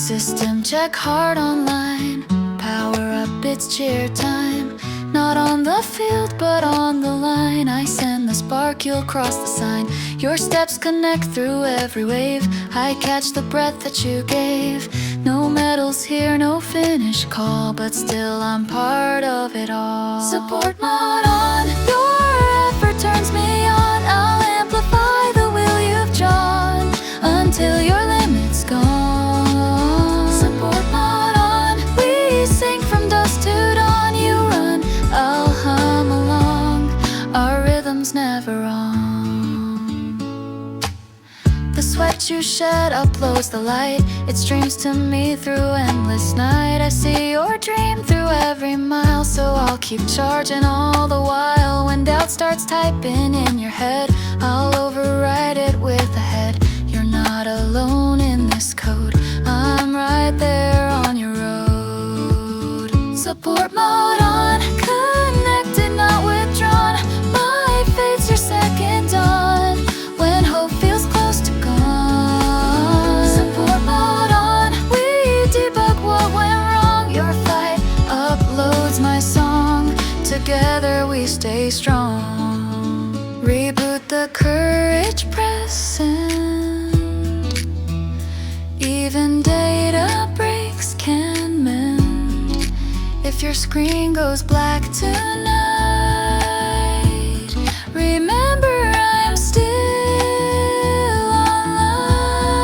System check hard online. Power up, it's cheer time. Not on the field, but on the line. I send the spark, you'll cross the sign. Your steps connect through every wave. I catch the breath that you gave. No medals here, no finish call, but still I'm part of it all. Support mode on. Your effort turns me on. I'll amplify the will you've drawn until your limit's gone. Support mode on. We sing from dusk to dawn. You run, I'll hum along. Our rhythm's never wrong. The sweat you shed uploads the light. It streams to me through endless night. I see your dream through every mile, so I'll keep charging all the while. When doubt starts typing in your head, I'll override it with a head. You're not alone in this code. I'm right there on your road. Support mode on. Connected, not withdrawn. My fate's your second dawn. When hope feels close to gone. Support mode on. We debug what went wrong. Your fight uploads my song. Together we stay strong. Reboot the courage, press send. Even data breaks can mend. If your screen goes black tonight, remember I'm still online.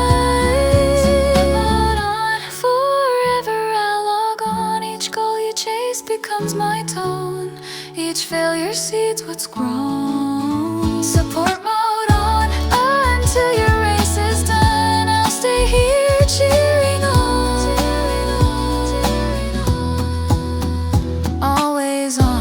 Support on. Forever I'll log on. Each goal you chase becomes my tone. Each failure seeds what's grown. Support mode on. Until your race is done, I'll stay here cheering on. Always on.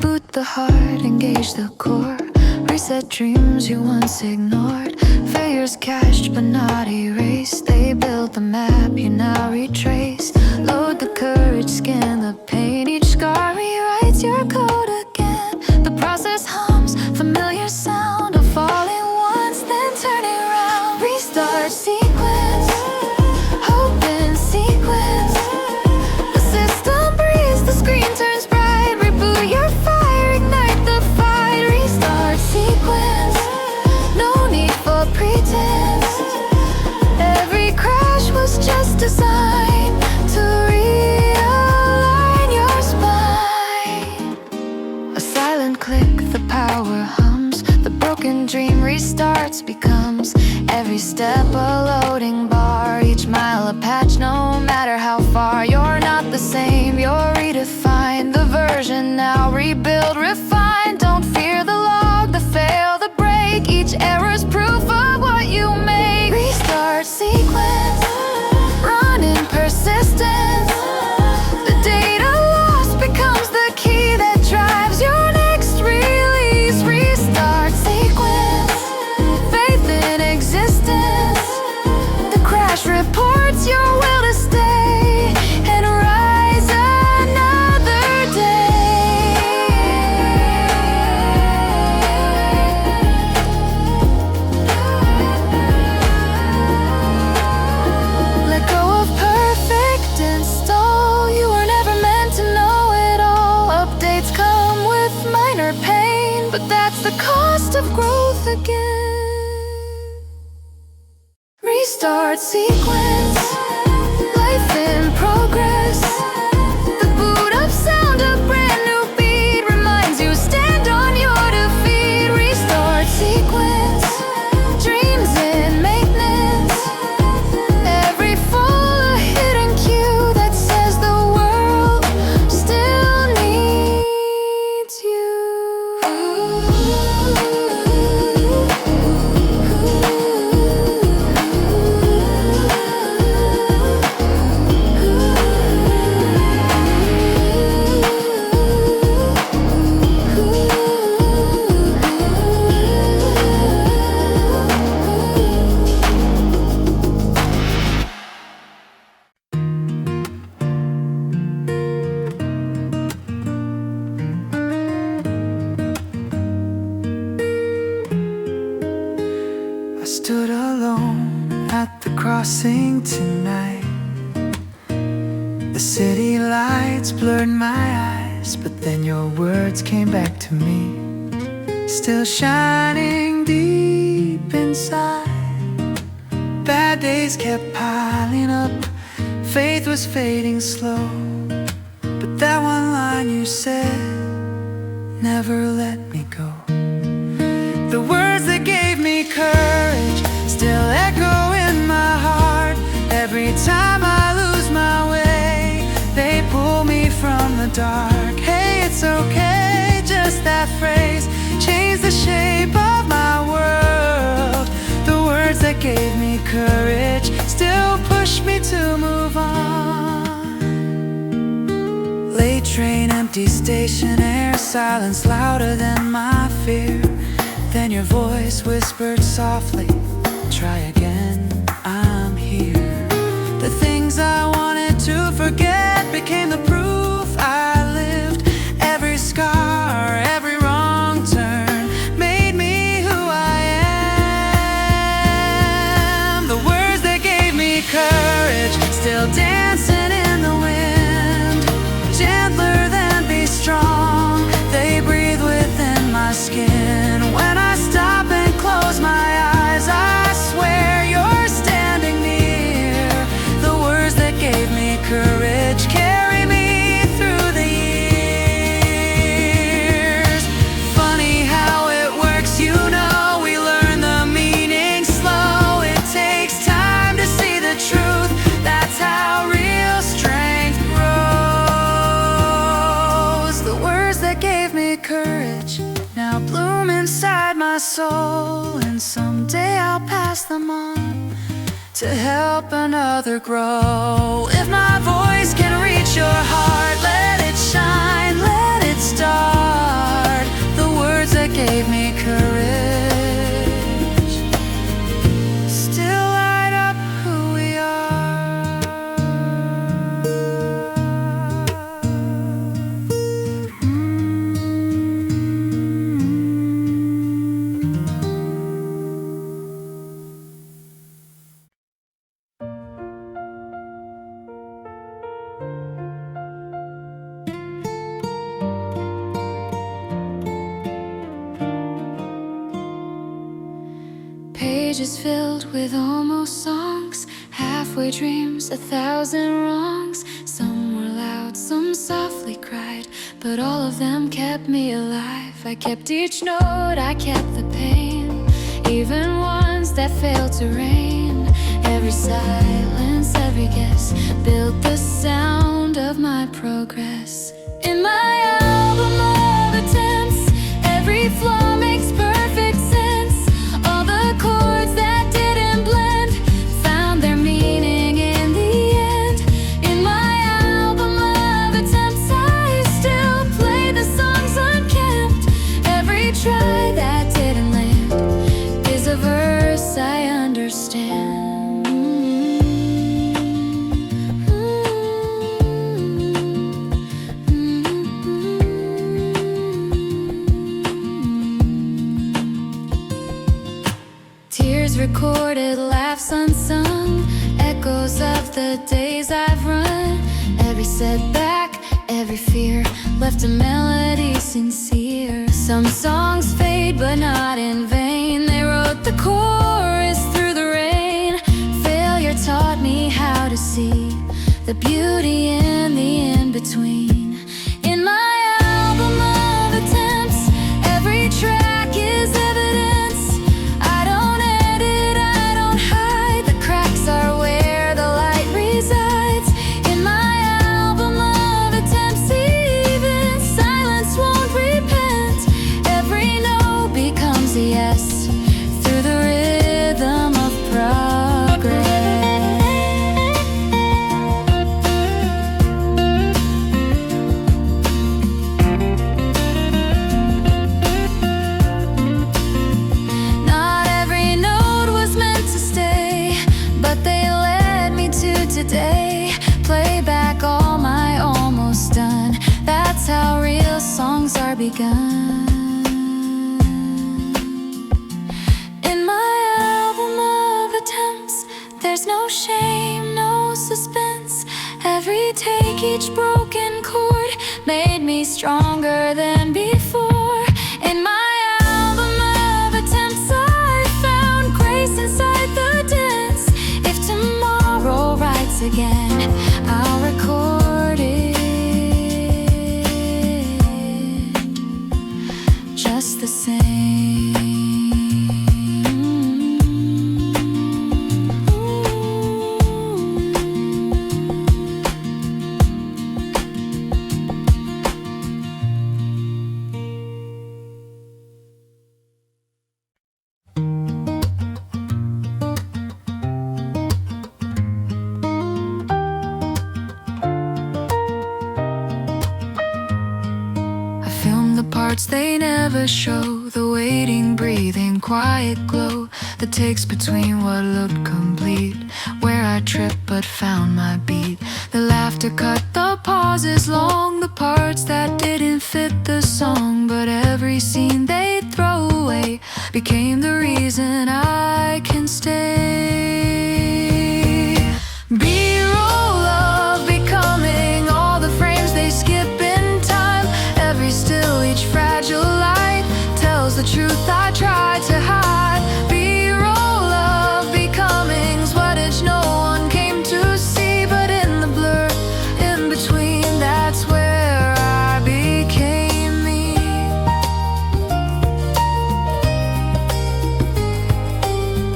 Boot the heart, engage the core. Reset dreams you once ignored. Failures cached but not erased. They build the map you now retrace. Load the courage, scan the pain. Each scar rewrites your code again. The process hums, familiar sound of falling once, then turning around. Restart sequence, hope in sequence. The system breathes, the screen turns bright. Reboot your fire, ignite the fight. Restart sequence, no need for pretense. Every crash was just designed to realign your spine. A silent click, the power hums. The broken dream restarts, becomes every step a loading bar. Each mile a patch, no matter how far. You're not the same, you're redefined. The version now rebuild, refine. Don't fear the log, the fail, the break. Each error's proof of what you make. Restart sequence, run in persistence. The data lost becomes the key that drives your next release. Restart sequence, faith in existence. The crash reports your will to stay and rise another day. Let go of perfect install. You were never meant to know it all. Updates come with minor pain, but that's the cost of growth again. Restart sequence, life in progress. The boot up sound, a brand new beat reminds you stand on your defeat. Restart sequence, dreams in maintenance. Every fall a hidden cue that says the world still needs you. sing tonight. The city lights blurred my eyes, but then your words came back to me, still shining deep inside. Bad days kept piling up, faith was fading slow, but that one line you said never let me go. The words that gave me courage still echo in my heart. Every time I lose my way, they pull me from the dark. Hey, it's okay, just that phrase changed the shape of my world. The words that gave me courage still push me to move on. Late train, empty station, air, silence louder than my fear. Then your voice whispered softly, try again, I'm here. The things I wanted to forget became the proof I lived. Every scar, every wrong turn made me who I am. The words that gave me courage still dancing in the wind, gentler than be strong. They breathe within my skin. When I stop and close my eyes, I swear you're standing near. The words that gave me courage carry me through the years. Funny how it works, you know, we learn the meaning slow. It takes time to see the truth, that's how real strength grows. The words that gave me courage now bloom inside my soul, and someday I'll pass them on to help another grow. If my voice can reach your heart, let it shine, let it start. The words that gave me courage still light up who we are. Pages filled with almost songs, halfway dreams, 1,000 wrongs. Some were loud, some softly cried, but all of them kept me alive. I kept each note, I kept the pain, even ones that failed to rain. Every silence, every guess built the sound of my progress. In my album of attempts, every flaw makes perfect sense. All the chords that didn't blend found their meaning in the end. In my album of attempts, I still play the songs unkempt. Every try that didn't land is a verse I understand. Recorded, laughs unsung, echoes of the days I've run. Every setback, every fear left a melody sincere. Some songs fade but not in vain. They wrote the chorus through the rain. Failure taught me how to see the beauty in the in-between. In my album of attempts, every track is evidence. I don't edit, I don't hide. The cracks are where the light resides. In my album of attempts, even silence won't repent. Every no becomes a yes through the rhythm of progress. Today, play back all my almost done. That's how real songs are begun. In my album of attempts, there's no shame. like each broken chord made me stronger than before. In my album of attempts I found grace inside the dance. If tomorrow writes again, I'll record it just the same. Parts they never show, the waiting, breathing, quiet glow that takes between what looked complete, where I tripped but found my beat. The laughter cut the pauses long, the parts that didn't fit the song, but every scene they'd throw away became the reason I can stay. B-roll of becoming, all the frames they skip in time, every still, each fragile light tells the truth I tried to hide. B-roll of becoming's footage no one came to see, but in the blur, in between, that's where I became me.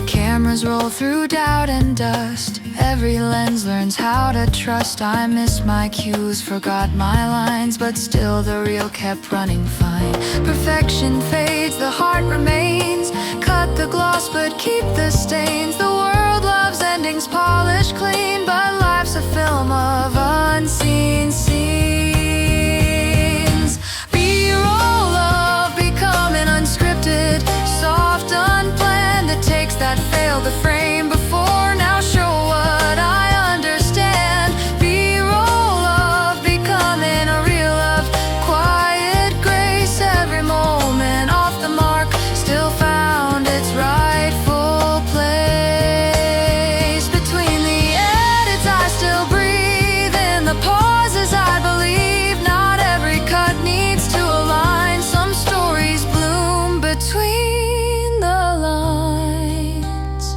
Cameras roll through doubt and dust, every lens learns how to trust. I missed my cues, forgot my lines, but still the real kept running fine. Perfection fades, the heart remains. Cut the gloss but keep the stains. The world loves endings polished clean, but life's a film of unseen scenes. B-roll of becoming, unscripted, soft, unplanned. It takes that failed the frame before, now show what I understand. B-roll of becoming, a reel of quiet grace. Every moment off the mark still found its rightful place. Between the edits I still breathe, in the pauses I believe. Not every cut needs to align, some stories bloom between the lines.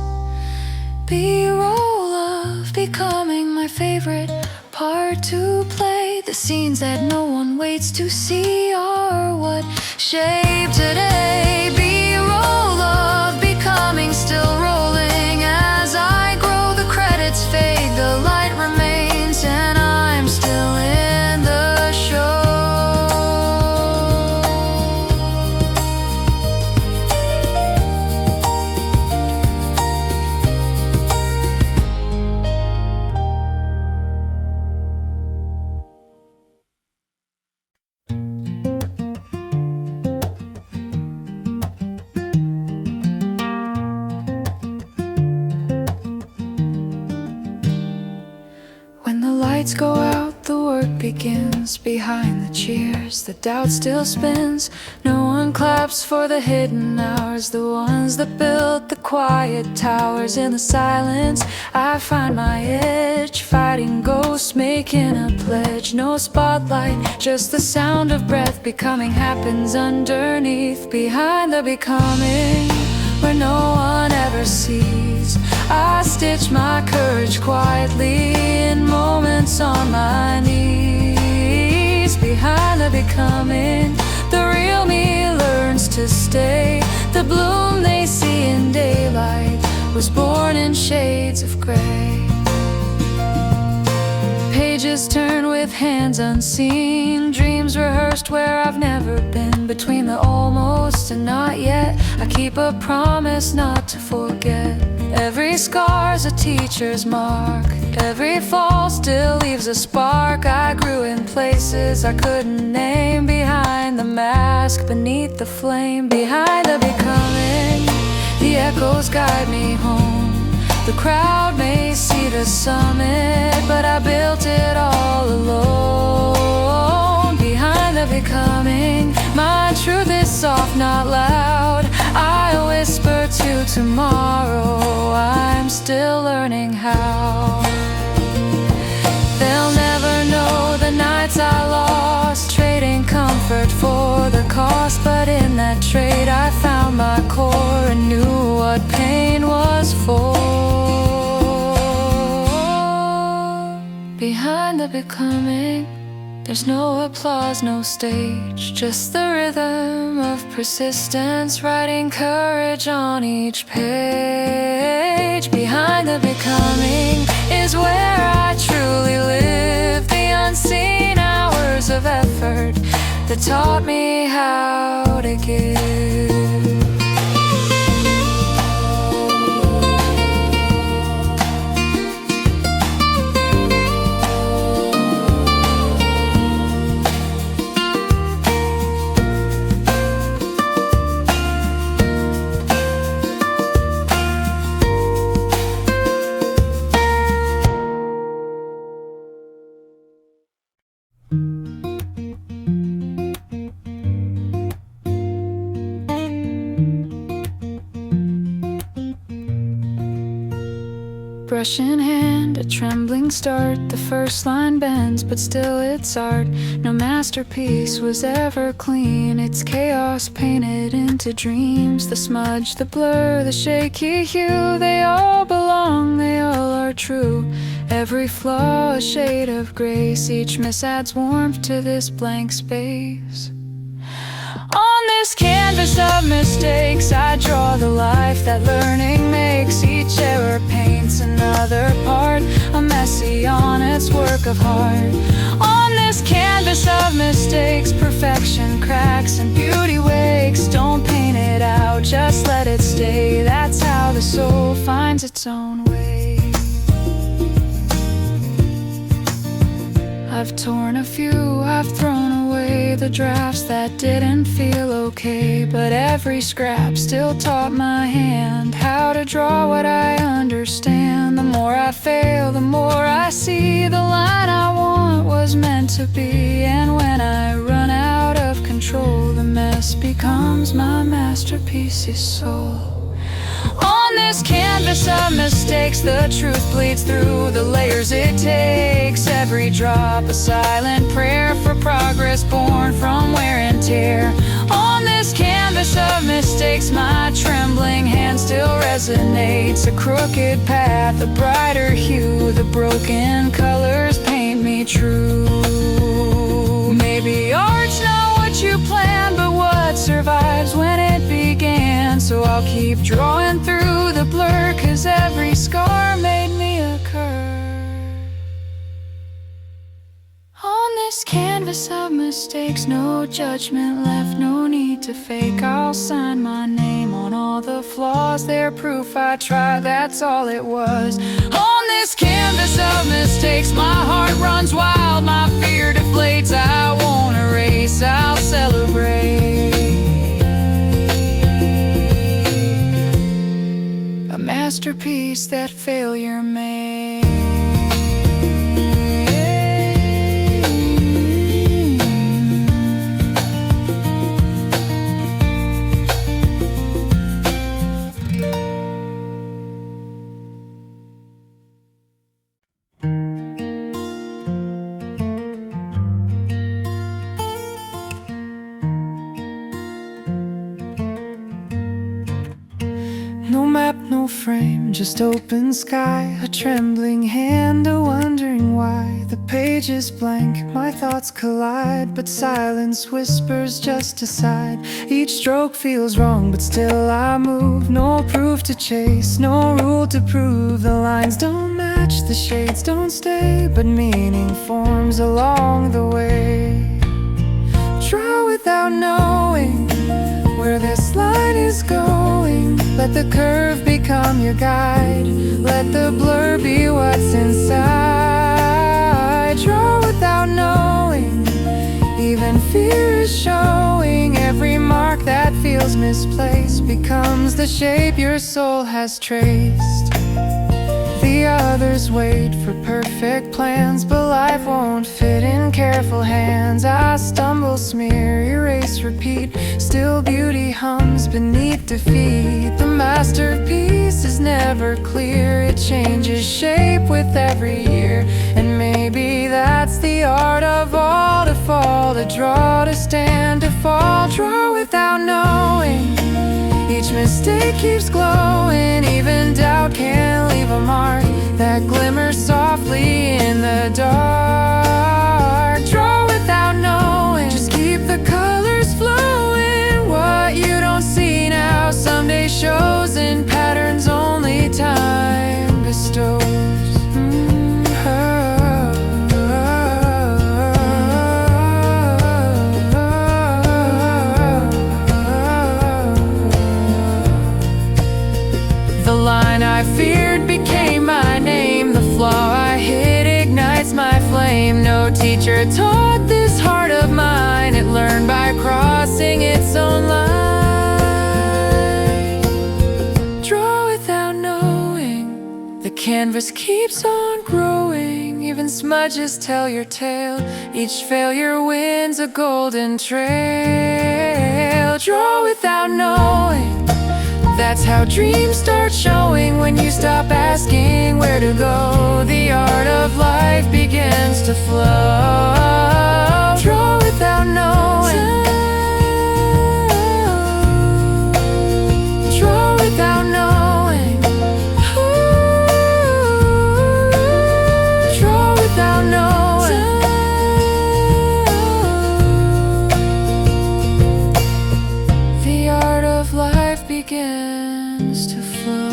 B-roll of becoming, my favorite part to play. The scenes that no one waits to see are what shape today. B-roll of becoming, still rolling as I grow. The credits fade, the light remains, and I'm still in the show. When the lights go out, the work begins. Behind the cheers, the doubt still spins. No one claps for the hidden hours, the ones that built the quiet towers. In the silence, I find my edge, fighting ghosts, making a pledge. No spotlight, just the sound of breath. Becoming happens underneath, behind the becoming, where no one ever sees. I stitch my courage quietly in moments on my knees. Behind the becoming, the real me learns to stay. The bloom they see in daylight was born in shades of gray. Pages turn with hands unseen, dreams rehearsed where I've never been. Between the almost and not yet, I keep a promise not to forget. Every scar's a teacher's mark, every fall still leaves a spark. I grew in places I couldn't name, behind the mask, beneath the flame. Behind the becoming, the echoes guide me home. The crowd may see the summit, but I built it all alone. Behind the becoming, my truth is soft, not loud. I whisper to tomorrow, I'm still learning how. They'll never know betrayed, I found my core and knew what pain was for. Behind the becoming, there's no applause, no stage, just the rhythm of persistence, writing courage on each page. Behind the becoming is where I truly live, the unseen hours of effort that taught me how to give. Brush in hand, a trembling start. The first line bends, but still it's art. No masterpiece was ever clean. It's chaos painted into dreams. The smudge, the blur, the shaky hue, they all belong, they all are true. Every flaw a shade of grace, each miss adds warmth to this blank space. On this canvas of mistakes, I draw the life that learning makes. Each error paints another part, a messy, honest work of heart. On this canvas of mistakes, perfection cracks and beauty wakes. Don't paint it out, just let it stay. That's how the soul finds its own way. I've torn a few, I've thrown away the drafts that didn't feel okay, but every scrap still taught my hand how to draw what I understand. The more I fail, the more I see the line I want was meant to be. And when I run out of control, the mess becomes my masterpiece's soul. On this canvas of mistakes, the truth bleeds through the layers it takes. Every drop a silent prayer for progress born from wear and tear. On this canvas of mistakes, my trembling hand still resonates. A crooked path, a brighter hue, the broken colors paint me true. Maybe art's not what you planned, but what survives when it began. So I'll keep drawing through the blur, 'cause every scar made me a curve. On this canvas of mistakes, no judgment left, no need to fake. I'll sign my name on all the flaws, they're proof I tried, that's all it was. On this canvas of mistakes, my heart runs wild, my fear deflates. I won't erase, I'll celebrate. A masterpiece that failure made. No map, no frame, just open sky. A trembling hand, a wondering why. The page is blank, my thoughts collide, but silence whispers just aside. Each stroke feels wrong, but still I move. No proof to chase, no rule to prove. The lines don't match, the shades don't stay, but meaning forms along the way. Draw without knowing where this line is going. Let the curve become your guide, let the blur be what's inside. Draw without knowing, even fear is showing. Every mark that feels misplaced becomes the shape your soul has traced. The others wait for perfect plans, but life won't fit in careful hands. I stumble, smear, erase, repeat. Still beauty hums beneath defeat. The masterpiece is never clear, it changes shape with every year. And maybe that's the art of all, to fall, to draw, to stand, to fall. Draw without knowing this day keeps glowing. Even doubt can't leave a mark that glimmers softly in the dark. Draw without knowing, just keep the colors flowing. What you don't see now someday shows in patterns only time bestows. I feared became my name. The flaw I hid ignites my flame. No teacher taught this heart of mine. It learned by crossing its own line. Draw without knowing, the canvas keeps on growing. Even smudges tell your tale. Each failure wins a golden trail. Draw without knowing, that's how dreams start showing. When you stop asking where to go, the art of life begins to flow. Draw without knowing, draw without knowing, draw without knowing. The art of life begins to flow.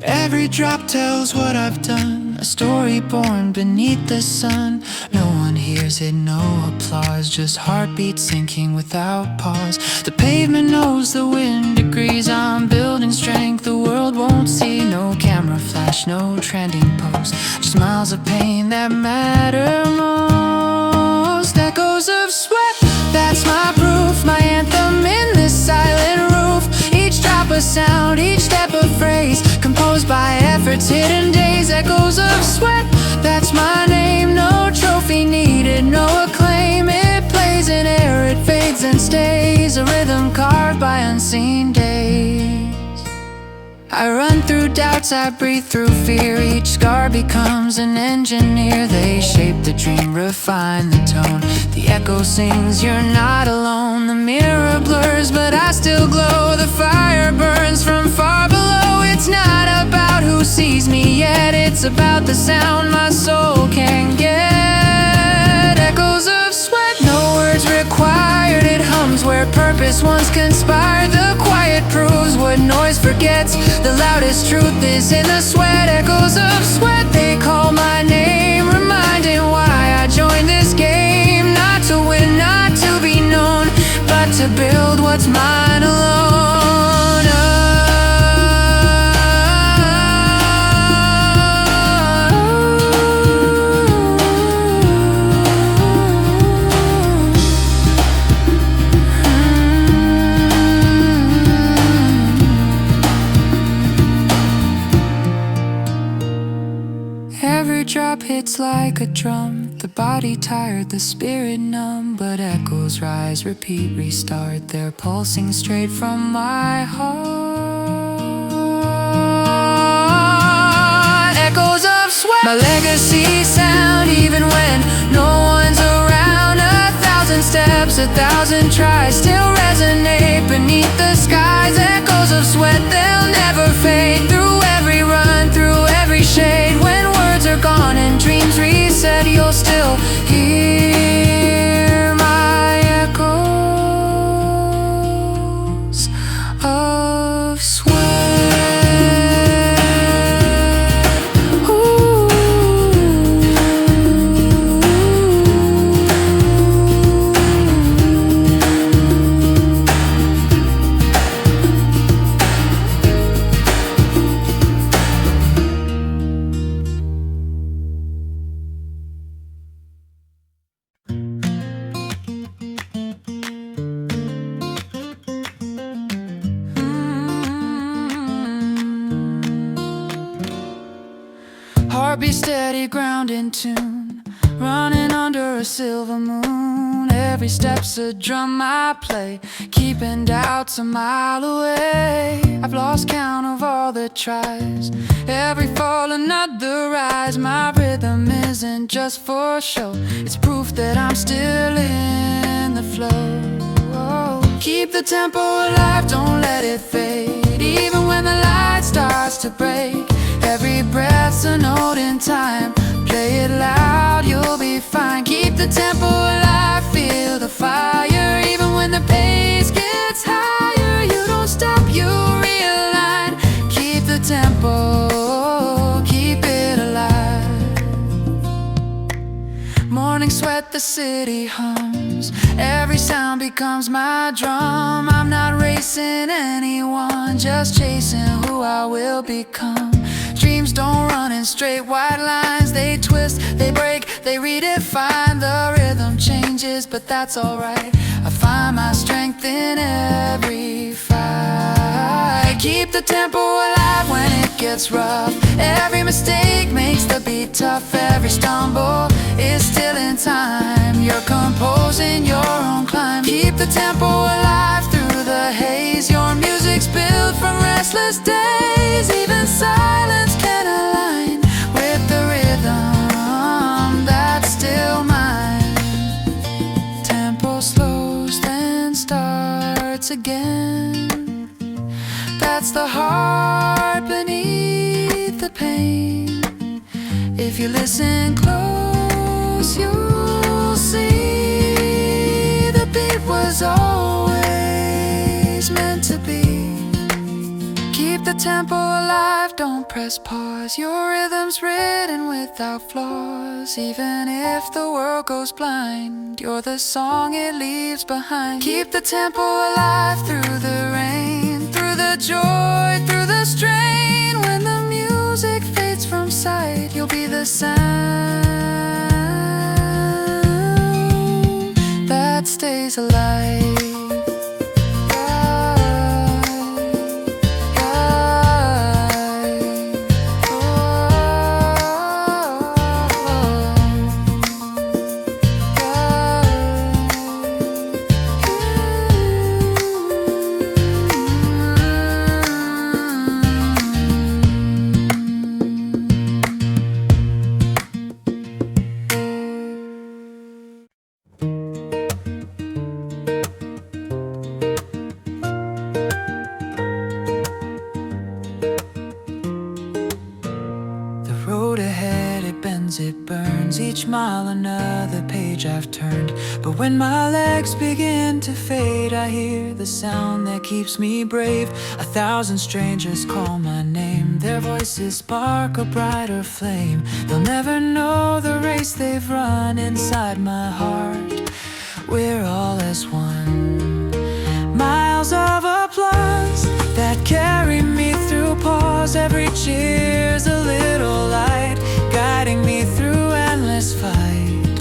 Every drop tells what I've done, a story born beneath the sun. No one hears it, no applause, just heartbeats sinking without pause. The pavement knows the wind agrees. I'm building strength the world won't see. No camera flash, no trending post, just miles of pain that matter most. Echoes of sweat, that's my proof, my anthem in this silent roof. Each drop a sound, each step a phrase, composed by efforts, hidden days. Echoes of sweat, that's my name. No trophy needed, no acclaim. It plays in air, it fades and stays, a rhythm carved by unseen days. I run through doubts, I breathe through fear. Each scar becomes an engineer. They shape the dream, refine the tone. The echo sings, you're not alone. The mirror blurs, but I still glow. The fire burns from far below. It's not about who sees me yet, it's about the sound my soul can get. Echoes of sweat, no words required. It hums where purpose once conspired. The quiet proves what noise forgets. The loudest truth is in the sweat. Echoes of sweat, they call my name, reminding why I joined this game. Not to win, not to be known, but to build what's mine alone. Every drop hits like a drum, the body tired, the spirit numb. But echoes rise, repeat, restart. They're pulsing straight from my heart. Echoes of sweat, my legacy sound. Even when no one's around, 1,000 steps, 1,000 tries still resonate beneath the skies. Echoes of sweat, they'll never fade. Through every run, through every shade. When words are gone and dreams reset, you'll still hear my echoes of sweat. Heart be steady, ground in tune, running under a silver moon. Every step's a drum I play, keeping doubts a mile away. I've lost count of all the tries, every fall another rise. My rhythm isn't just for show, it's proof that I'm still in the flow. Keep the tempo alive, don't let it fade, even when the light starts to break. Every breath's a note in time, play it loud, you'll be fine. Keep the tempo alive, feel the fire, even when the pace gets higher. You don't stop, you realign. Keep the tempo, keep it alive. Morning sweat, the city hums, every sound becomes my drum. I'm not racing anyone, just chasing who I will become. Dreams don't run in straight white lines, they twist, they break, they redefine. The rhythm changes, but that's alright. I find my strength in every fight. Keep the tempo alive when it gets rough, every mistake makes the beat tough. Every stumble is still in time, you're composing your own climb. Keep the tempo alive through the haze, your music's built from restless days. Even silence can align with the rhythm that's still mine. Tempo slows, then starts again. That's the heart beneath the pain. If you listen close, you'll see the beat was always meant to be. Keep the tempo alive, don't press pause. Your rhythm's written without flaws. Even if the world goes blind, you're the song it leaves behind. Keep the tempo alive through the rain, through the joy, through the strain. When the music fades from sight, you'll be the sound that stays alive. It burns, each mile another page I've turned. But when my legs begin to fade, I hear the sound that keeps me brave. 1,000 strangers call my name, their voices spark a brighter flame. They'll never know the race they've run inside my heart. We're all as one. Miles of applause that carry me through pause. Every cheer's a little light, guiding me through endless fight.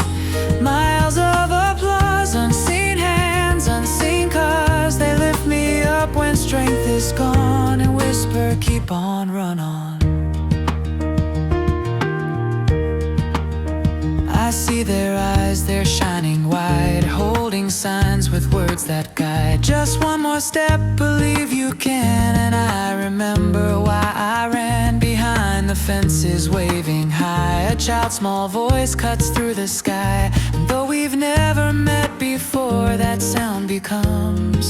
Miles of applause, unseen hands, unseen cause. They lift me up when strength is gone and whisper, keep on, run on. I see their eyes, they're shining wide, holding signs with words that guide. Just one more step, believe you can. And I remember why I ran behind the fences, waving high. A child's small voice cuts through the sky. And though we've never met before, that sound becomes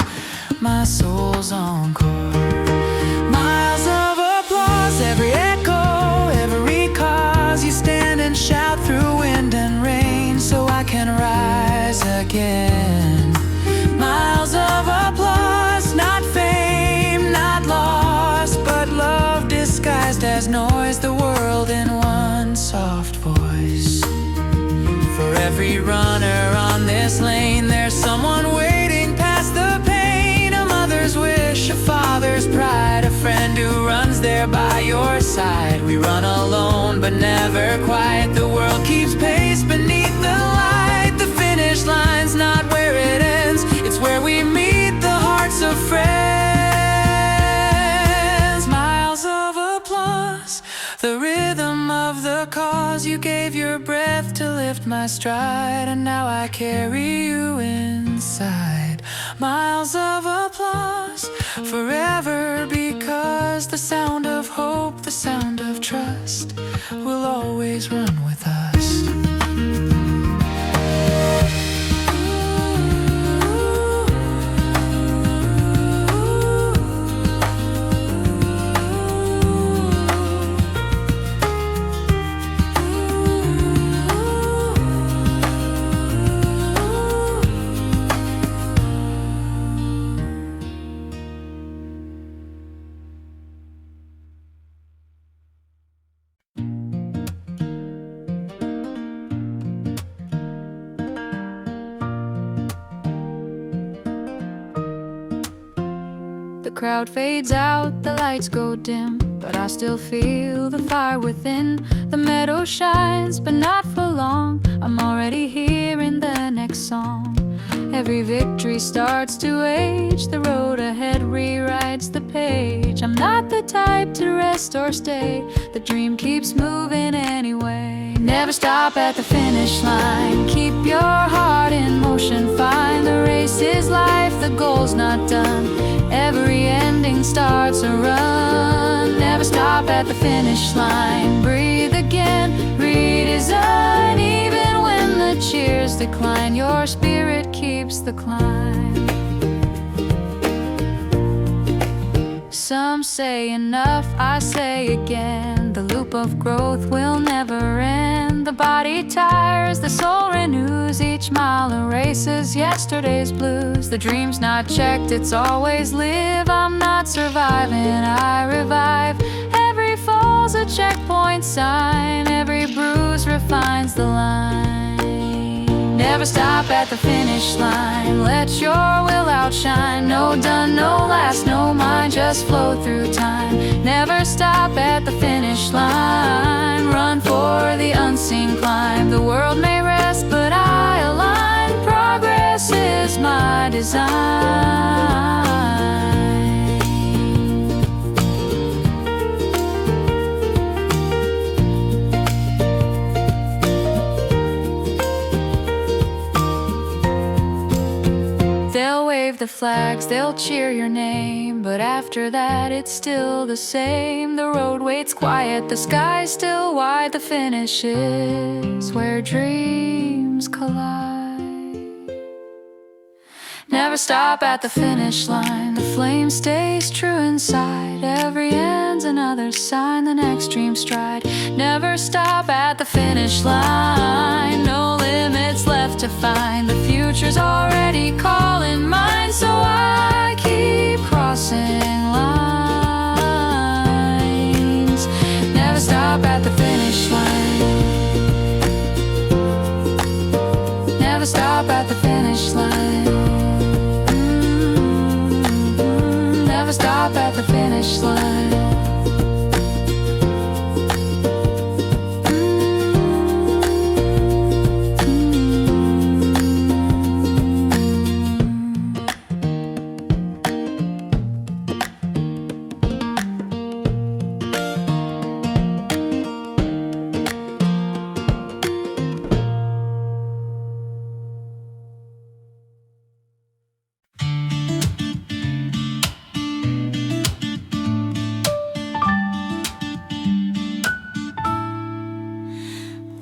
my soul's encore. Miles of applause, every echo, every cause. You stand and shout through wind and rain, so I can rise again. Miles of applause, not fame, not loss, but love disguised as noise. The world in one soft voice. For every runner on this lane, there's someone waiting past the pain. A mother's wish, a father's pride, a friend who runs there by your side. We run alone, but never quite. The world keeps pace beneath the light. The finish line's not where it ends, it's where we meet the hearts of friends. Miles of applause, the rhythm of the cause. You gave your breath to lift my stride, and now I carry you inside. Miles of applause forever, because the sound of hope, the sound of trust will always run with us. The crowd fades out, the lights go dim, but I still feel the fire within. The meadow shines, but not for long. I'm already hearing the next song. Every victory starts to age. The road ahead rewrites the page. I'm not the type to rest or stay. The dream keeps moving anyway. Never stop at the finish line. Keep your heart in motion, find the race is life, the goal's not done. Every ending starts a run. Never stop at the finish line. Breathe again, redesign. Even when the cheers decline, your spirit keeps the climb. Some say enough, I say again. The loop of growth will never end. The body tires, the soul renews. Each mile erases yesterday's blues. The dream's not checked, it's always live. I'm not surviving, I revive. Every fall's a checkpoint sign. Every bruise refines the line. Never stop at the finish line. Let your will outshine. No done, no last, no mind. Just flow through time. Never stop at the finish line. Run for the unseen climb. The world may rest, but I align. Progress is my design. They'll wave the flags, they'll cheer your name, but after that it's still the same. The road waits quiet, the sky's still wide. The finish is where dreams collide. Never stop at the finish line. The flame stays true inside. Every end's another sign, the next dream stride. Never stop at the finish line. No limits left to find. The future's already calling mine, so I keep crossing lines. Never stop at the finish line. Never stop at the finish line. Never stop at the finish line.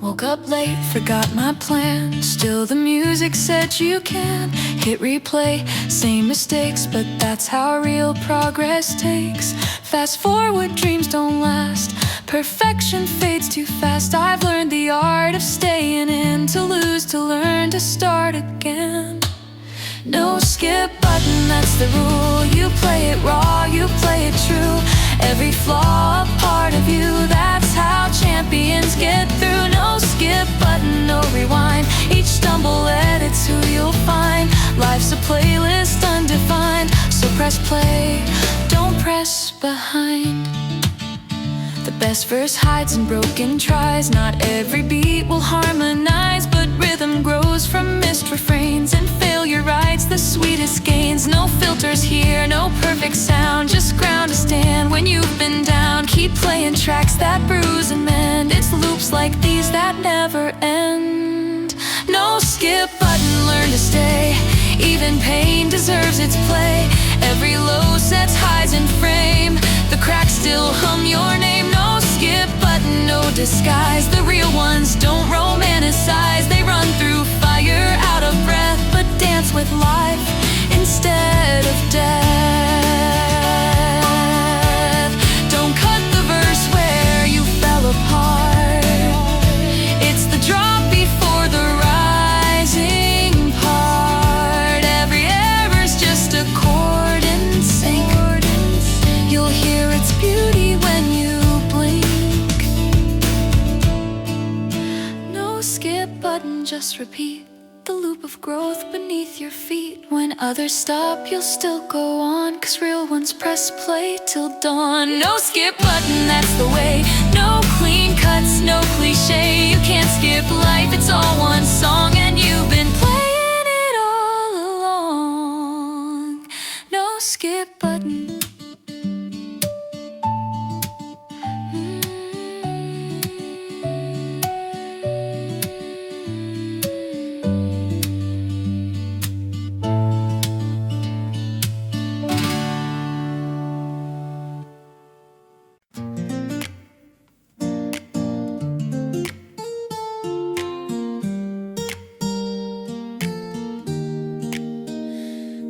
Woke up late, forgot my plan. Still the music said you can. Hit replay, same mistakes, but that's how real progress takes. Fast forward, dreams don't last. Perfection fades too fast. I've learned the art of staying in. To lose, to learn, to start again. No skip button, that's the rule. You play it raw, you play it true. Every flaw a part of you. That's how champions get through. No skip button, no rewind. Each stumble edits who you'll find. Life's a playlist undefined, so press play, don't press behind. The best verse hides in broken tries. Not every beat will harmonize, but rhythm grows from missed refrains, and failure writes the sweetest gains. No filters here, no perfect sound, just ground to stand when you've been down. Keep playing tracks that bruise and mend. It's loops like these that never end. No skip button, learn to stay. Even pain deserves its play. Every low sets highs in frame. The cracks still hum your name. No skip button, no disguise. The real ones don't romanticize. They run through fire, out of breath, but dance with life instead of death. Don't cut the verse where you fell apart. It's the drop before the rising part. Every error's just a chord in sync. You'll hear its beauty when you blink. No skip button, just repeat the loop of growth beneath your feet. When others stop, you'll still go on, 'cause real ones press play till dawn. No skip button, that's the way. No clean cuts, no cliche. You can't skip life, it's all one song, and you've been playing it all along. No skip button.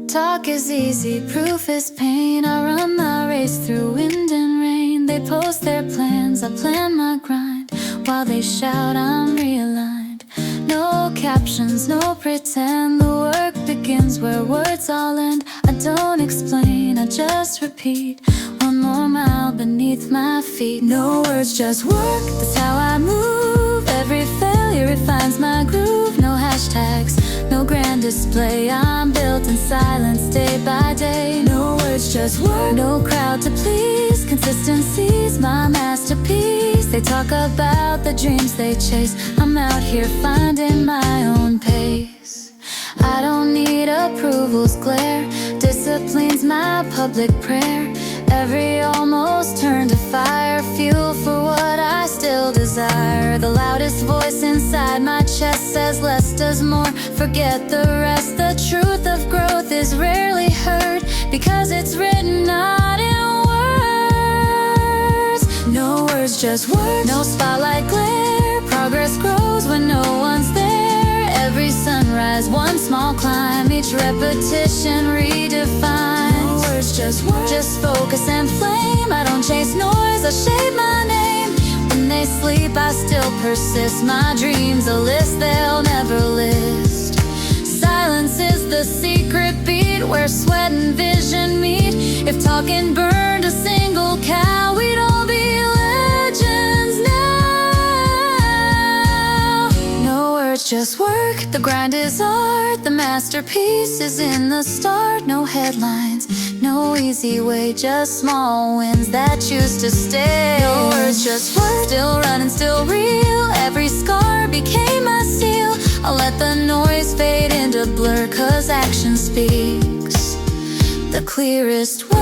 Talk is easy, proof is pain. I run my race through wind and rain. They post their plans, I plan my grind. While they shout, I'm realigned. No captions, no pretend. The work begins where words all end. I don't explain, I just repeat. One more mile beneath my feet. No words, just work, that's how I move. Every failure refines my groove. No hashtags, no grand display. I'm built in silence day by day. No words, just work, no crowd to please. Consistency's my masterpiece. They talk about the dreams they chase. I'm out here finding my own pace. I don't need approval's glare. Discipline's my public prayer. Every almost turned to fire. Fuel for what I still desire. The loudest voice inside my chest says less does more. Forget the rest. The truth of growth is rarely heard, because it's written not in words. No words, just work, no spotlight glare. Progress grows when no one's there. Every sunrise, one small climb. Each repetition redefines. No words, just work, just focus and flame. I don't chase noise, I shape my name. When they sleep, I still persist. My dreams a list they'll never list. Silence is the secret beat, where sweat and vision meet. If talking burned a single cow, we'd all be legends now. No words, just work, the grind is art. The masterpiece is in the start. No headlines, no easy way, just small wins that choose to stay. No words, just work, still running, still real. Every scar became my seal. I'll let the noise fade into blur, 'cause action speaks the clearest word.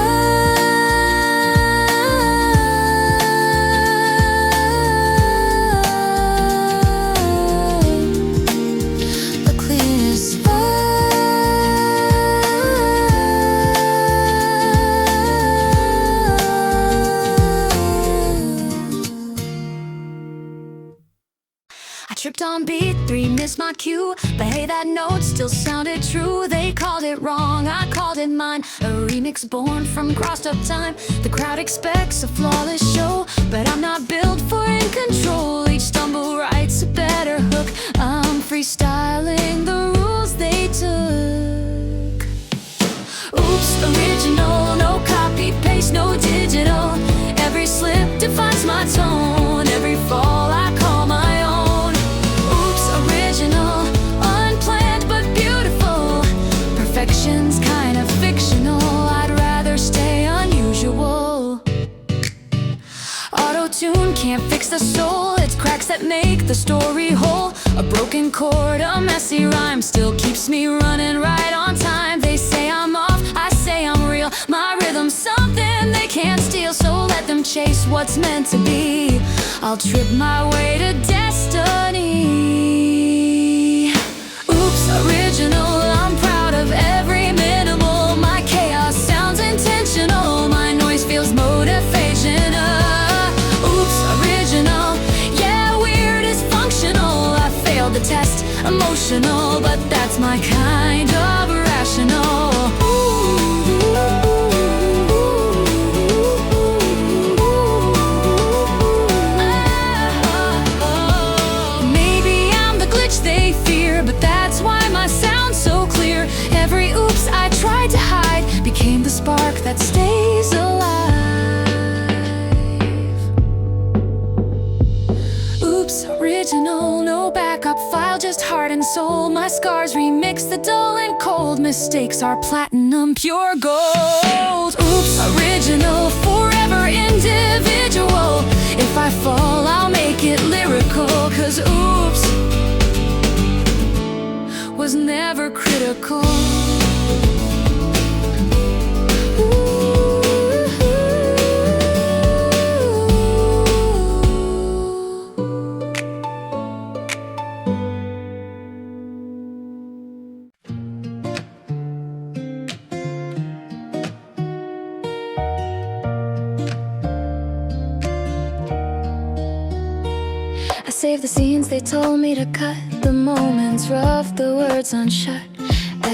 The clearest tripped on beat 3, missed my cue. But hey, that note still sounded true. They called it wrong, I called it mine. A remix born from crossed up time. The crowd expects a flawless show, but I'm not built for in control. Each stumble writes a better hook. I'm freestyling the rules they took. Oops, original, no copy, paste, no digital. Every slip defines my tone. Every fall I call my own. Oops, original, unplanned but beautiful. Perfection's kind of fictional. I'd rather stay unusual. Auto-tune can't fix the soul. It's cracks that make the story whole. A broken chord, a messy rhyme still keeps me running right on time. chase what's meant to be. I'll trip my way to destiny. Oops, original, I'm proud of every minimal. My chaos sounds intentional, my noise feels motivational. Oops, original, yeah, weird is functional. I failed the test, emotional, but that's my kind of rational. Maybe I'm the glitch they fear, but that's why my sound's so clear. Every oops I tried to hide became the spark that stays alive. Oops, original, no backup file, just heart and soul. My scars remix the dull and cold. Mistakes are platinum, pure gold. Oops, original, forever individual. If I fall, I'll make it lyrical, 'cause oops was never critical. I save the scenes they told me to cut, the moments rough, the words unshut.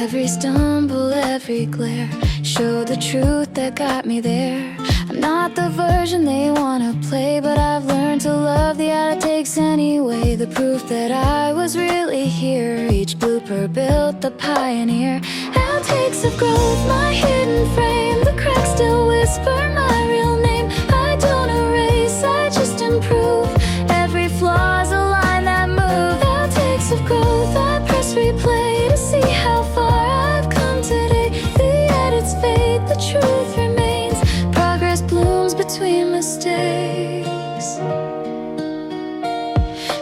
Every stumble, every glare showed the truth that got me there. I'm not the version they wanna play, but I've learned to love the outtakes anyway. The proof that I was really here, each blooper built the pioneer. Outtakes of growth, my hidden frame. The cracks still whisper my real name. I don't erase, I just improve. Every flaw's a line that moves. Outtakes of growth, I press replay to see how far I've come today. The edits fade, the truth remains. Progress blooms between mistakes.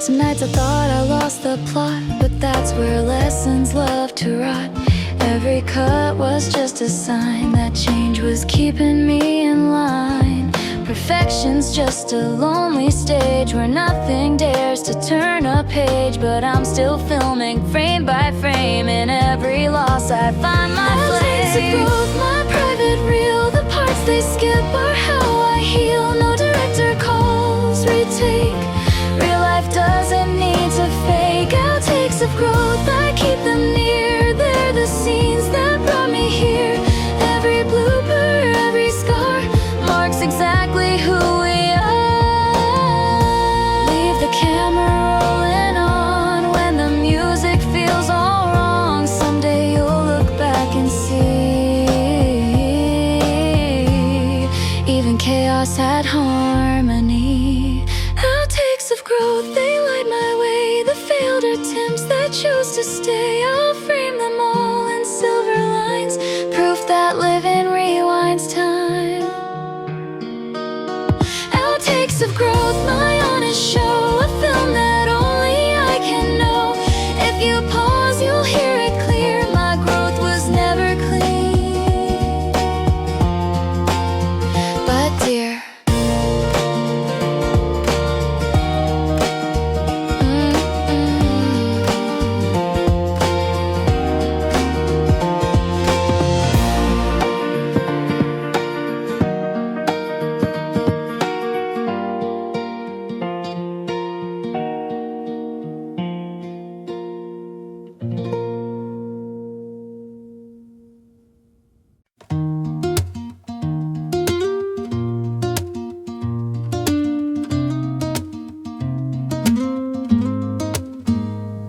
Some nights I thought I lost the plot, but that's where lessons love to rot. Every cut was just a sign that change was keeping me in line. Perfection's just a lonely stage where nothing dares to turn a page, but I'm still filming frame by frame. In every loss I find my place. Outtakes of growth, my private reel. The parts they skip are how I heal. No director calls, retake. Real life doesn't need to fake. Outtakes of growth, I keep them near. They're the scenes that brought me here. Every blooper, every scar marks exactly who we are. Leave the camera rolling on when the music feels all wrong. Someday you'll look back and see even chaos had harmony. Outtakes of growth, they light my way. The failed attempts that chose to stay, I'll frame them all in silver lines. Proof that living rewinds time. Outtakes of growth, my honest show. A film that only I can know. If you pause, you'll hear it clear. My growth was never clean, but dear.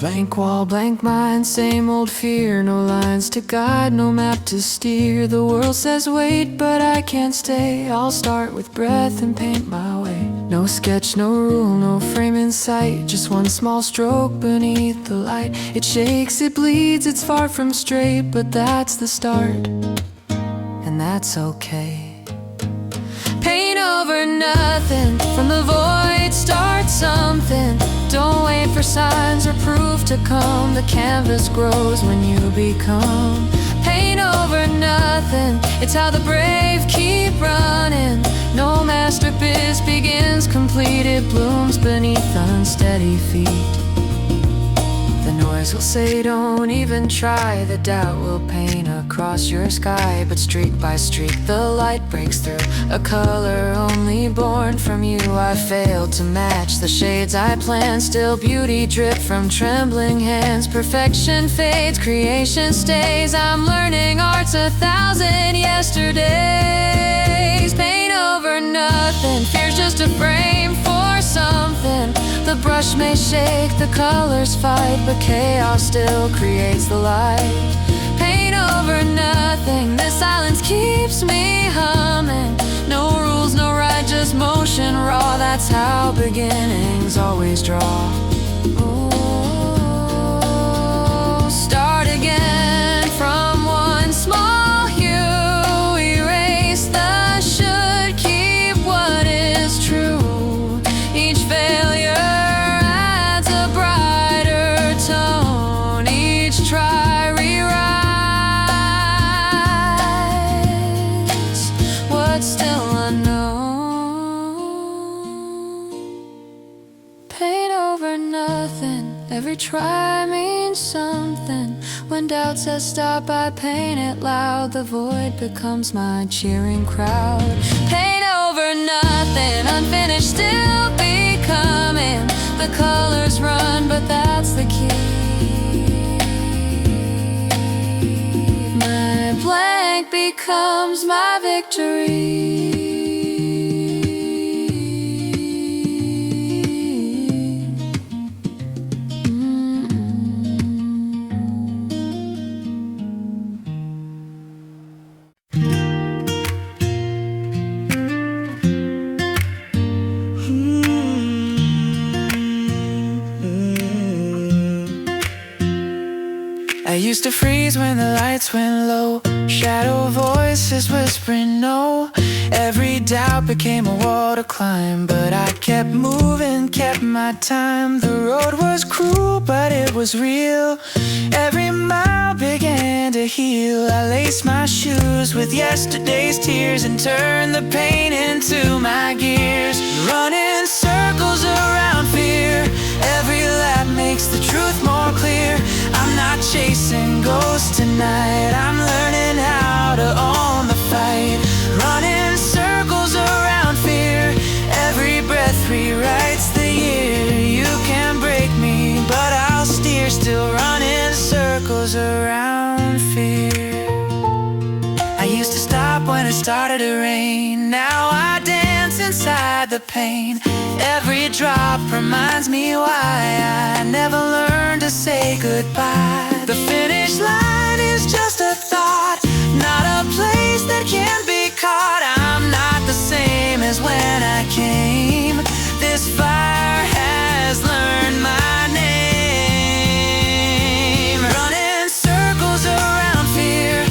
Blank wall, blank mind, same old fear. No lines to guide, no map to steer. The world says wait, but I can't stay. I'll start with breath and paint my way. No sketch, no rule, no frame in sight. Just one small stroke beneath the light. It shakes, it bleeds, it's far from straight, but that's the start, and that's okay. Paint over nothing, from the void start something. Don't wait for signs or proof to come. The canvas grows when you become. Pain over nothing, it's how the brave keep running. No masterpiece begins complete, it blooms beneath unsteady feet. The noise will say don't even try, the doubt will paint across your sky. But streak by streak the light breaks through, a color only born from you. I failed to match the shades I planned, still beauty drip from trembling hands. Perfection fades, creation stays, I'm learning art's 1,000 yesterdays. Pain over nothing, fear's just a frame for something. The brush may shake, the colors fight, but chaos still creates the light. Pain over nothing, this silence keeps me humming. No rules, no right, just motion raw. That's how beginnings always draw. Oh, start again from one small hue. Erase the should, keep what is true. Each failure still unknown. Pain over nothing, every try means something. When doubt says stop, I paint it loud. The void becomes my cheering crowd. Pain over nothing, unfinished, still becoming. The colors run, but that's the key. My blank becomes my victory. I used to freeze when the lights went low, shadow voices whispering no. Every doubt became a wall to climb, but I kept moving, kept my time. The road was cruel, but it was real. Every mile began to heal. I laced my shoes with yesterday's tears and turned the pain into my gears. Running circles around fear, every lap makes the truth more clear. I'm not chasing ghosts tonight, I'm learning how to own the fight. Running circles around fear, every breath rewrites the year. You can break me, but I'll steer, still running circles around fear. I used to stop when it started to rain, now I dance inside the pain. Every drop reminds me why I never learned to say goodbye. The finish line is just a thought, not a place that can be caught. I'm not the same as when I came. This fire has learned my name. Running circles around fear,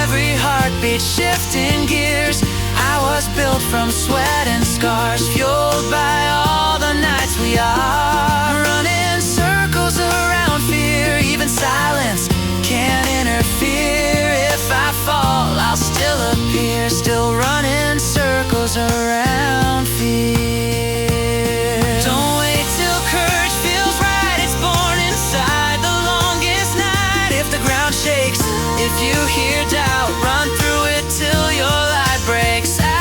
every heartbeat shifting gears. I was built from sweat and scars, fueled by all the nights we are. Running circles around fear, even silence can't interfere. If I fall, I'll still appear, still running circles around fear. Don't wait till courage feels right, it's born inside the longest night. If the ground shakes, if you hear doubt, run through it till your light breaks out.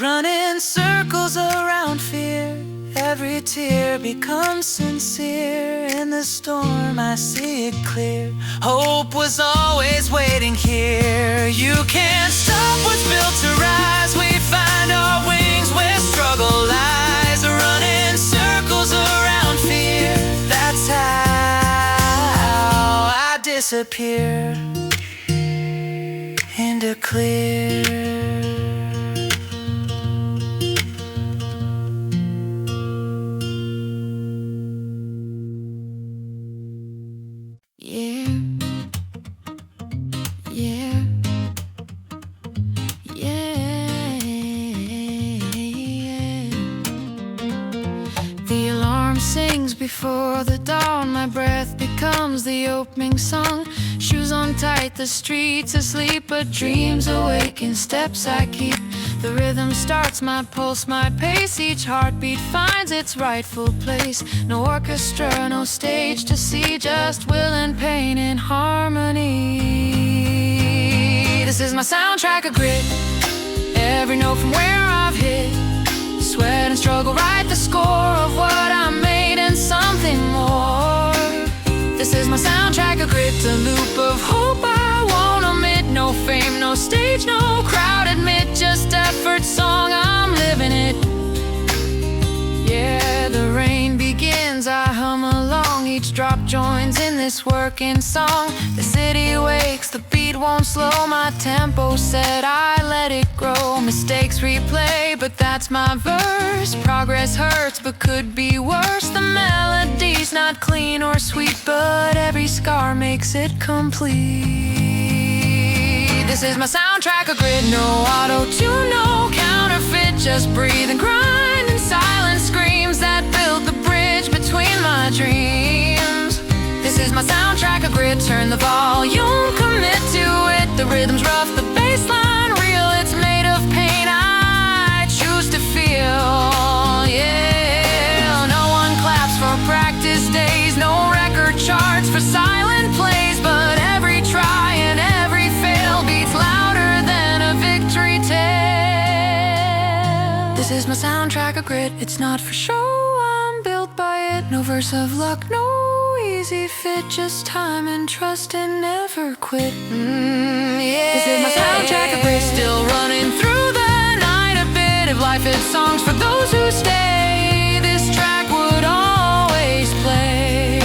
Running circles around fear, every tear becomes sincere. In the storm I see it clear, hope was always waiting here. You can't stop what's built to rise, we find our wings where struggle lies. Running circles around fear, that's how I disappear into clear. Yeah, yeah, yeah. The alarm sings before the dawn. My breath becomes the opening song. Shoes on tight, the streets asleep, but dreams awaken, steps I keep. The rhythm starts, my pulse, my pace. Each heartbeat finds its rightful place. No orchestra, no stage to see, just will and pain in harmony. This is my soundtrack of grit. Every note from where I've hit. Sweat and struggle write the score of what I made and something more. This is my soundtrack of grit, a loop of hope I won't omit. No fame, no stage, no crowd admit, just effort song, I'm living it. Yeah, the rain begins, I hum along. Each drop joins in this working song. The city wakes, the beat won't slow. My tempo set, I let it grow. Mistakes replay, but that's my verse. Progress hurts, but could be worse. The melody's not clean or sweet, but every scar makes it complete. This is my soundtrack of grit. No auto-tune, no counterfeit. Just breathe and grind, and silence screams that build the bridge between my dreams. This is my soundtrack of grit. Turn the volume, commit to it. The rhythm's rough, the bass line real. It's made of pain I choose to feel. Yeah, no one claps for practice days. No record charts for silent plays. But every try and every fail beats louder than a victory tale. This is my soundtrack of grit. It's not for show, I'm built by it. No verse of luck, no easy fit, just time and trust and never quit. Yeah. This is my soundtrack of grit, still running through the night. A bit of life, it's songs for those who stay. This track would always play.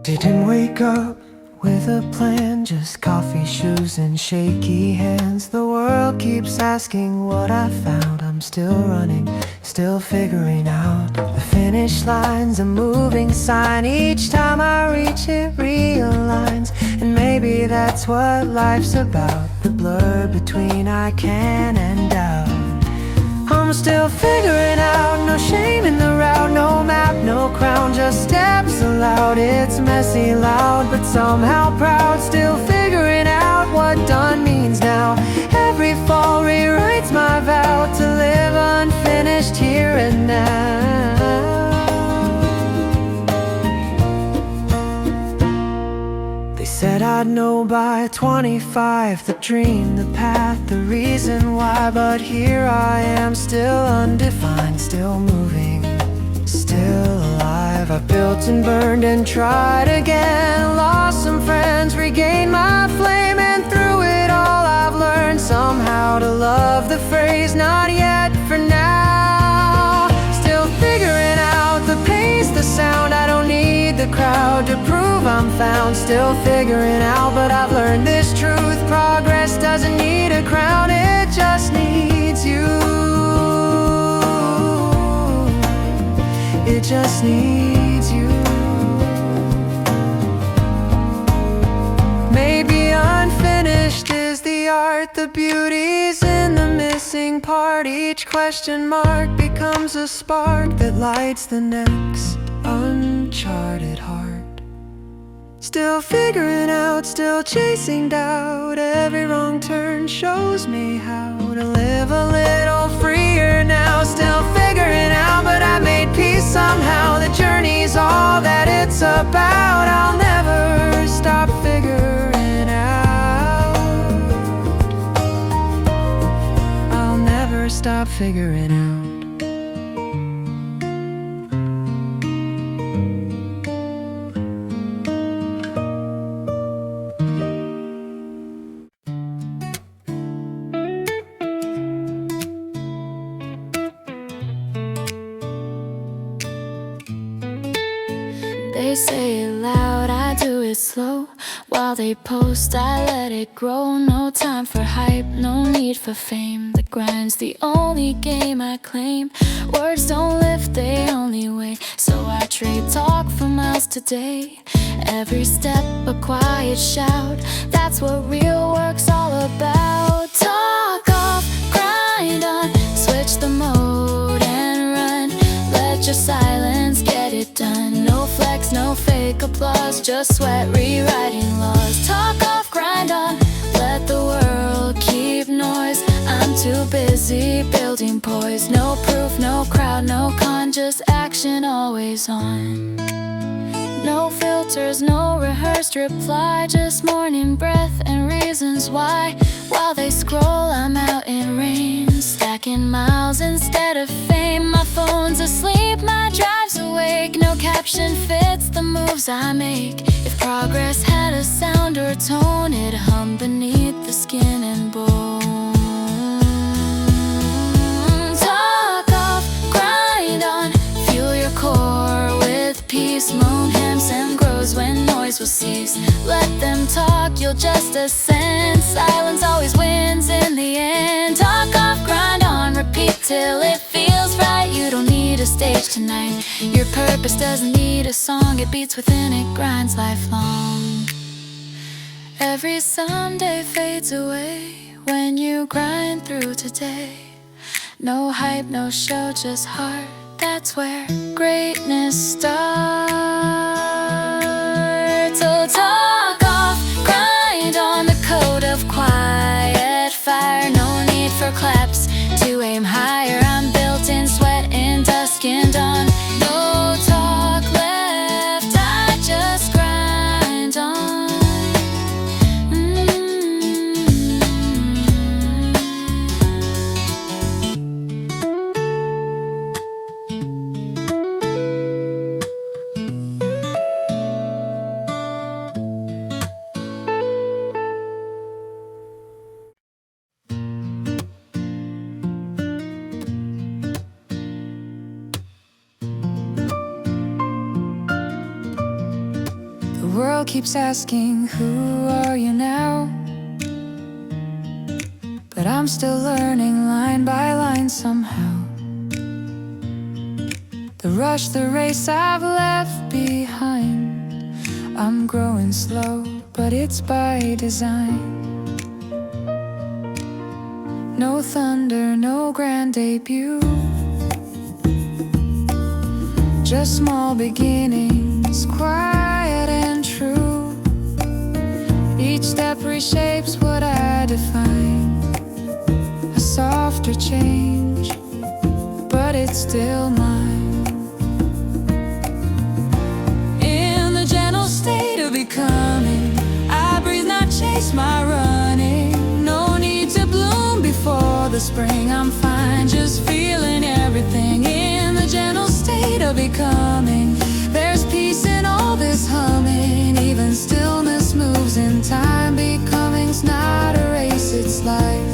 Didn't wake up with a plan, just coffee, shoes, and shaky hands. The world keeps asking what I found. I'm still running, still figuring out. The finish line's a moving sign. Each time I reach it realigns. And maybe that's what life's about, the blur between I can and doubt. I'm still figuring out, no shame in the route. No map, no crown, just steps allowed. It's messy, loud, but somehow proud. Still figuring out what done means now. Every fall rewrites my vow to live unfinished here and now. They said I'd know by 25, the dream, the path, the reason why. But here I am, still undefined, still moving, still alive. I've built and burned and tried again. Lost some friends, regained my flame. And through it all I've learned somehow to love the phrase not yet for now. Still figuring out the pace, the sound. I don't need the crowd to prove I'm found. Still figuring out, but I've learned this truth. Progress doesn't need a crown, it just needs you. It just needs you. Maybe unfinished is the art. The beauty's in the missing part. Each question mark becomes a spark that lights the next uncharted heart. Still figuring out, still chasing doubt. Every wrong turn shows me how to live a little freer now. Still figuring out, but I made peace somehow. The journey's all that it's about. I'll never stop figuring out. I'll never stop figuring out. They say it loud, I do it slow. While they post, I let it grow. No time for hype, no need for fame. The grind's the only game I claim. Words don't lift, they only weigh. So I trade talk for miles today. Every step a quiet shout. That's what real work's all about. Talk off, grind on, switch the mode and run. Let your silence get it done. No flex, no fake applause, just sweat rewriting laws. Talk off, grind on, let the world keep noise. I'm too busy building poise. No proof, no crowd, no con, just action always on. No filters, no rehearsed reply, just morning breath and reasons why. While they scroll, I'm out in rain, stacking miles instead of fame. My phone's asleep, my drive's awake. No caption fits the moves I make. If progress had a sound or tone, it'd hum beneath the skin and bone. Talk off, grind on, fuel your core with peace. Moan hams and grows when noise will cease. Let them talk, you'll just ascend. Silence always wins in the end. Talk off, grind on, repeat till it feels right. You don't need a stage tonight. Your purpose doesn't need a song. It beats within, it grinds lifelong. Every someday fades away when you grind through today. No hype, no show, just heart. That's where greatness starts. So talk off, grind on, the code of quiet fire. No need for claps to aim higher. I'm built in sweat, in dusk and dawn. No talk left, I just grind on. The world keeps asking, who are you now? But I'm still learning line by line somehow. The rush, the race I've left behind. I'm growing slow, but it's by design. No thunder, no grand debut, just small beginnings, quiet and true. Each step reshapes what I define. A softer change, but it's still mine. In the gentle state of becoming, I breathe, not chase my running. No need to bloom before the spring. I'm fine, just feeling everything. In the gentle state of becoming, there's peace in all this humming. Even stillness moves in time. Becoming's not a race, it's life.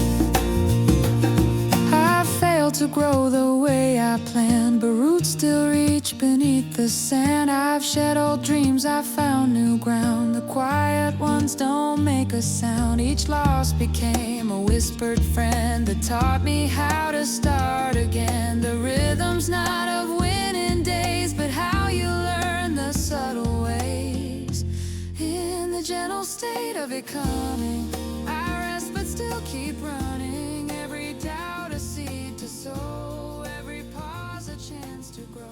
I failed to grow the way I planned, but roots still reach beneath the sand. I've shed old dreams, I've found new ground. The quiet ones don't make a sound. Each loss became a whispered friend that taught me how to start again. The rhythm's not of winning days, but how you learn the subtle ways. In the gentle state of becoming, I rest but still keep running. Every doubt a seed to sow, every pause a chance to grow.